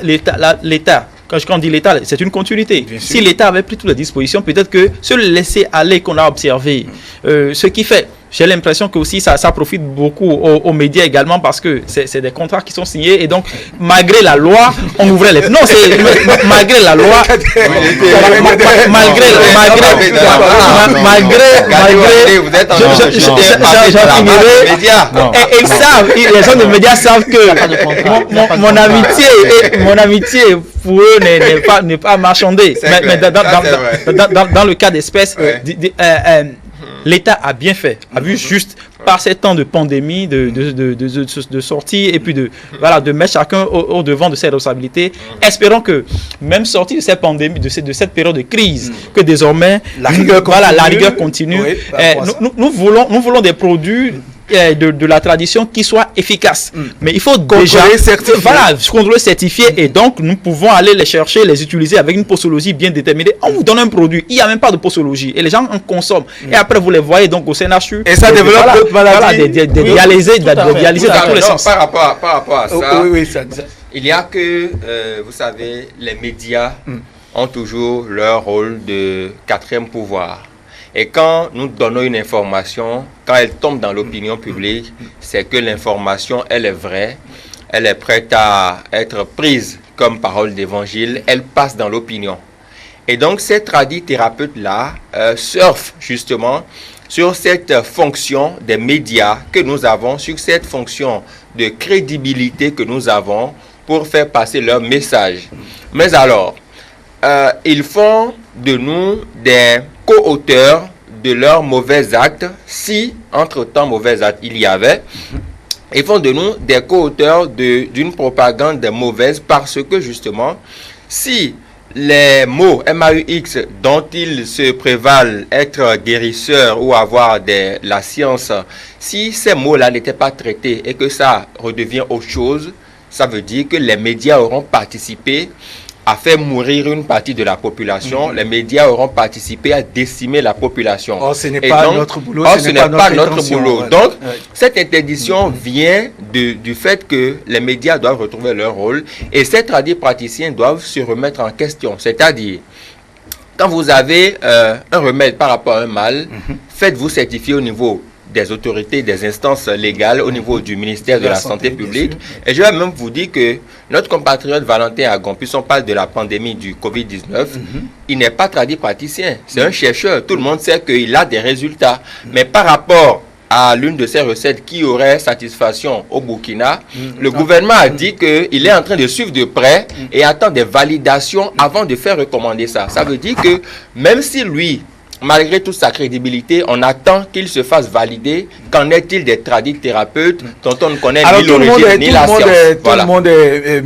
quand on dit l'État, c'est une continuité. Si l'État avait pris toutes les dispositions, peut-être que ce laisser aller qu'on a observé, ce qui fait, j'ai l'impression que aussi ça profite beaucoup aux médias également, parce que c'est des contrats qui sont signés, et donc malgré la loi, on ouvrait les... Non, c'est malgré la loi, ils savent, les gens de médias savent que mon amitié pour eux n'est pas marchandée. Mais dans le cas d'espèce, l'État a bien fait, a vu juste par ces temps de pandémie, de sortie, et puis de mettre chacun au devant de ses responsabilités. Espérons que, même sorti de cette pandémie, de cette période de crise, que désormais la rigueur continue. Nous voulons des produits de la tradition qui soit efficace. Mais il faut déjà contrôler, certifié, et donc nous pouvons aller les chercher, les utiliser avec une posologie bien déterminée. On vous donne un produit, il n'y a même pas de posologie, et les gens en consomment, et après vous les voyez donc au CNHU, et ça développe d'autres maladies, des dialysés dans tous les sens. Par rapport à ça, il y a que, vous savez, les médias ont toujours leur rôle de quatrième pouvoir. Et quand nous donnons une information, quand elle tombe dans l'opinion publique, c'est que l'information, elle est vraie, elle est prête à être prise comme parole d'évangile, elle passe dans l'opinion. Et donc, ces tradithérapeutes-là surfent justement sur cette fonction des médias que nous avons, sur cette fonction de crédibilité que nous avons pour faire passer leur message. Mais alors, ils font de nous des co-auteurs de leurs mauvais actes, si entre-temps mauvais actes il y avait. Ils font de nous des co-auteurs d'une propagande mauvaise, parce que justement, si les mots MAUX dont ils se prévalent être guérisseurs ou avoir la science, si ces mots-là n'étaient pas traités et que ça redevient autre chose, ça veut dire que les médias auront participé à faire mourir une partie de la population. Les médias auront participé à décimer la population. Or, ce n'est pas notre boulot. Ce n'est pas notre boulot. Donc, cette interdiction vient du fait que les médias doivent retrouver leur rôle, et ces praticiens doivent se remettre en question. C'est-à-dire, quand vous avez un remède par rapport à un mal, faites-vous certifier au niveau des autorités, des instances légales, au niveau du ministère de la Santé publique. Et je vais même vous dire que notre compatriote Valentin Agon, puisqu'on parle de la pandémie du Covid-19, il n'est pas praticien, c'est un chercheur. Tout le monde sait qu'il a des résultats. Mais par rapport à l'une de ces recettes qui aurait satisfaction au Burkina, le gouvernement a dit qu'il est en train de suivre de près et attend des validations avant de faire recommander ça. Ça veut dire que même si lui malgré toute sa crédibilité, on attend qu'il se fasse valider. Qu'en est-il des thérapeutes dont on ne connaît ni l'origine ni la science? Tout le monde est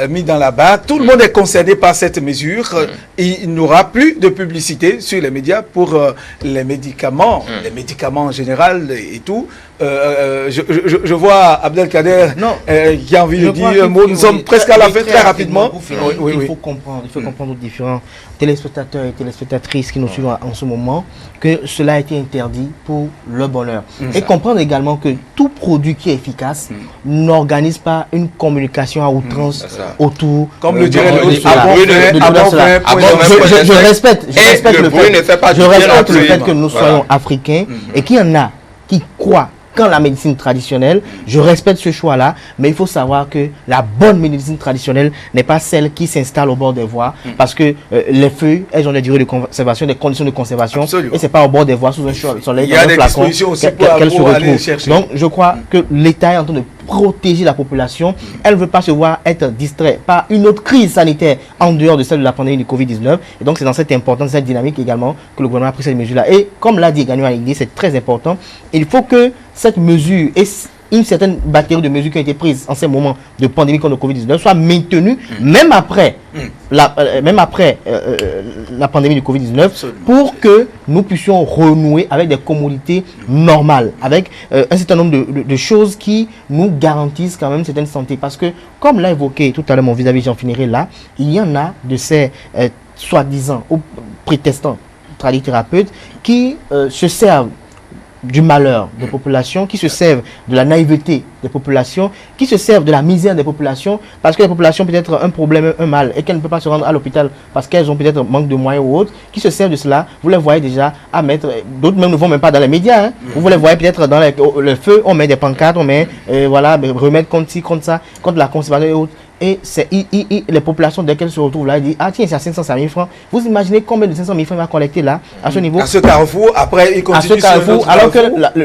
mis dans la barre. Tout le monde est concerné par cette mesure. Il n'y aura plus de publicité sur les médias pour les médicaments en général et tout. Je vois Abdelkader qui a envie de dire un mot. Nous sommes presque à la fin, très rapidement. Il faut comprendre aux différents téléspectateurs et téléspectatrices qui nous suivent en ce moment que cela a été interdit pour leur bonheur. Et comprendre également que tout produit qui est efficace n'organise pas une communication à outrance autour. Comme le dirait l'autre, je respecte le fait que nous soyons africains et qu'il y en a qui croient quand la médecine traditionnelle, je respecte ce choix-là, mais il faut savoir que la bonne médecine traditionnelle n'est pas celle qui s'installe au bord des voies, parce que les feuilles, elles ont des durées de conservation, des conditions de conservation, et c'est pas au bord des voies sous un soleil, dans un flacon, qu'elle se retrouve. Donc, je crois que l'État est en train de protéger la population. Elle ne veut pas se voir être distrait par une autre crise sanitaire en dehors de celle de la pandémie du Covid-19. Et donc, c'est dans cette importance, cette dynamique également que le gouvernement a pris cette mesure-là. Et comme l'a dit Gagnon Aïdé, c'est très important. Il faut que cette mesure et une certaine batterie de mesures qui ont été prises en ces moments de pandémie contre le Covid-19 soit maintenue même après la pandémie du Covid-19 pour que nous puissions renouer avec des commodités normales, avec un certain nombre de choses qui nous garantissent quand même une certaine santé. Parce que, comme l'a évoqué tout à l'heure mon vis-à-vis, j'en finirai là, il y en a de ces soi-disant ou prétestants tradithérapeutes qui se servent du malheur des populations, qui se servent de la naïveté des populations, qui se servent de la misère des populations, parce que les populations ont peut-être un problème, un mal, et qu'elles ne peuvent pas se rendre à l'hôpital parce qu'elles ont peut-être manque de moyens ou autre, qui se servent de cela. Vous les voyez déjà à mettre, d'autres même ne vont même pas dans les médias, vous les voyez peut-être dans le feu, on met des pancartes, on met, voilà, remèdes contre ci, contre ça, contre la conservation et autres. Et les populations, dès qu'elles se retrouvent là, elles disent, ah tiens, c'est à 500 000 francs. Vous imaginez combien de 500 000 francs il va collecter là, à ce niveau? À ce carrefour, après il continue à ce carrefour, alors que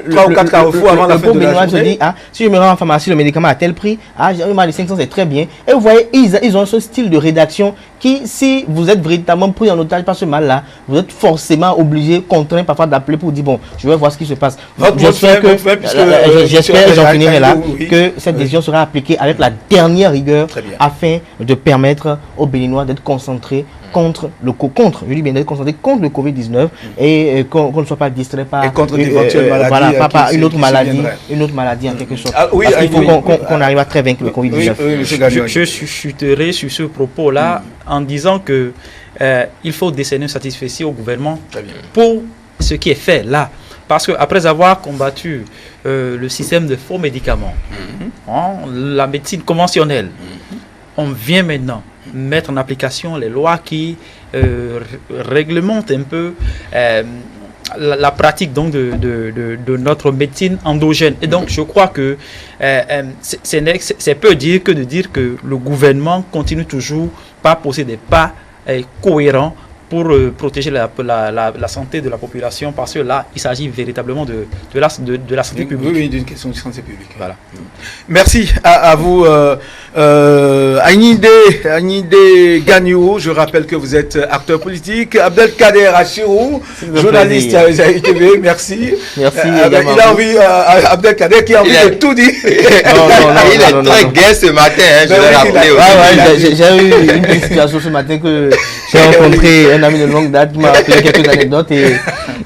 trois ou quatre carrefours avant la fin de la journée. Se dit, ah, si je me rends en pharmacie, le médicament à tel prix, ah, j'ai mal de 500, c'est très bien. Et vous voyez, ils ont ce style de rédaction qui, si vous êtes véritablement pris en otage par ce mal-là, vous êtes forcément obligé, contraint parfois d'appeler pour dire, bon, je vais voir ce qui se passe. J'espère j'en finirai là, que cette décision sera appliquée avec la dernière rigueur afin de permettre aux Béninois d'être concentrés contre le Covid-19 et qu'on ne soit pas distrait par et contre d'éventuelles maladies, voilà, pas une autre maladie en quelque sorte. Oui, parce qu'il faut qu'on arrive à très vaincre le Covid-19. Je chuterai sur ce propos-là en disant que il faut décerner un satisfecit au gouvernement pour ce qui est fait là. Parce qu'après avoir combattu le système de faux médicaments, la médecine conventionnelle, on vient maintenant mettre en application les lois qui réglementent un peu la pratique donc de notre médecine endogène. Et donc je crois que c'est peu dire que de dire que le gouvernement continue toujours pas poser des pas cohérents pour protéger la santé de la population, parce que là, il s'agit véritablement de la santé publique. Oui, d'une question de santé publique. Voilà. Merci à vous, Agnide Gagnou. Je rappelle que vous êtes acteur politique. Abdelkader Achirou, journaliste à ITV. Merci. Merci. Il a envie, Abdelkader qui a envie de tout dire. Il est très gai ce matin, je l'ai rappelé aussi. J'ai eu une situation ce matin que j'ai rencontré un ami de longue date qui m'a rappelé quelques anecdotes et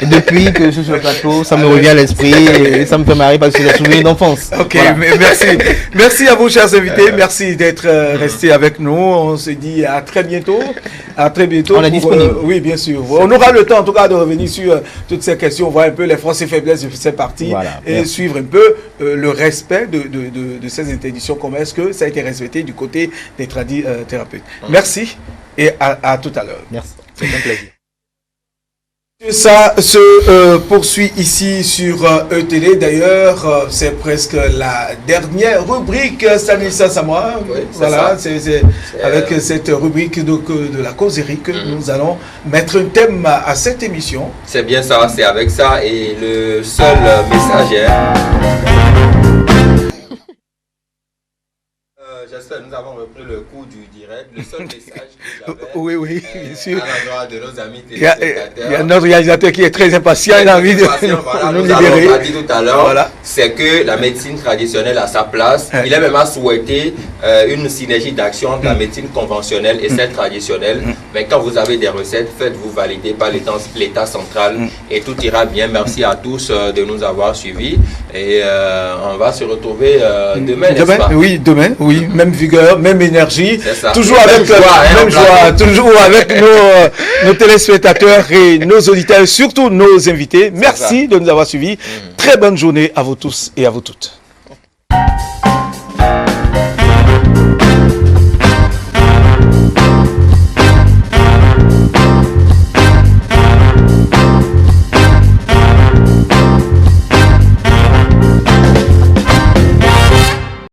depuis que je suis sur le plateau, ça me revient à l'esprit et ça me fait marrer parce que c'est des souvenirs d'enfance. Ok, voilà. Merci. Merci à vous, chers invités. Merci d'être restés avec nous. On se dit à très bientôt. À très bientôt. On est disponible. Oui, bien sûr. On aura le temps, en tout cas, de revenir sur toutes ces questions, voir un peu les forces et faiblesses de ces partis et suivre un peu le respect de ces interdictions. Comment est-ce que ça a été respecté du côté des thérapeutes. Merci et à tout à l'heure. Merci. C'est un plaisir. Ça se poursuit ici sur ETD. D'ailleurs, c'est presque la dernière rubrique. Stanislas Samoa. Oui, voilà, c'est avec cette rubrique de la causerie que nous allons mettre un thème à cette émission. C'est bien ça, c'est avec ça. Et le seul message est... J'espère que nous avons repris le cours du direct. Le seul message que j'avais Oui, bien sûr. à l'endroit de nos amis Il y a téléspectateurs. notre réalisateur qui est très impatient, il a envie de Voilà, nous nous avons libérer. dit tout à l'heure, Voilà. c'est que la médecine traditionnelle a sa place. Ouais. Il a même souhaité une synergie d'action entre la médecine conventionnelle et celle traditionnelle. Mais quand vous avez des recettes, faites-vous valider par l'État central et tout ira bien. Merci à tous de nous avoir suivis et on va se retrouver demain, n'est-ce pas? Oui, demain, oui, même vigueur, même énergie, C'est ça. toujours Même avec joie, hein, même en joie, plateau. toujours avec nos téléspectateurs et nos auditeurs, et surtout nos invités. Merci de nous avoir suivis. Très bonne journée à vous tous et à vous toutes.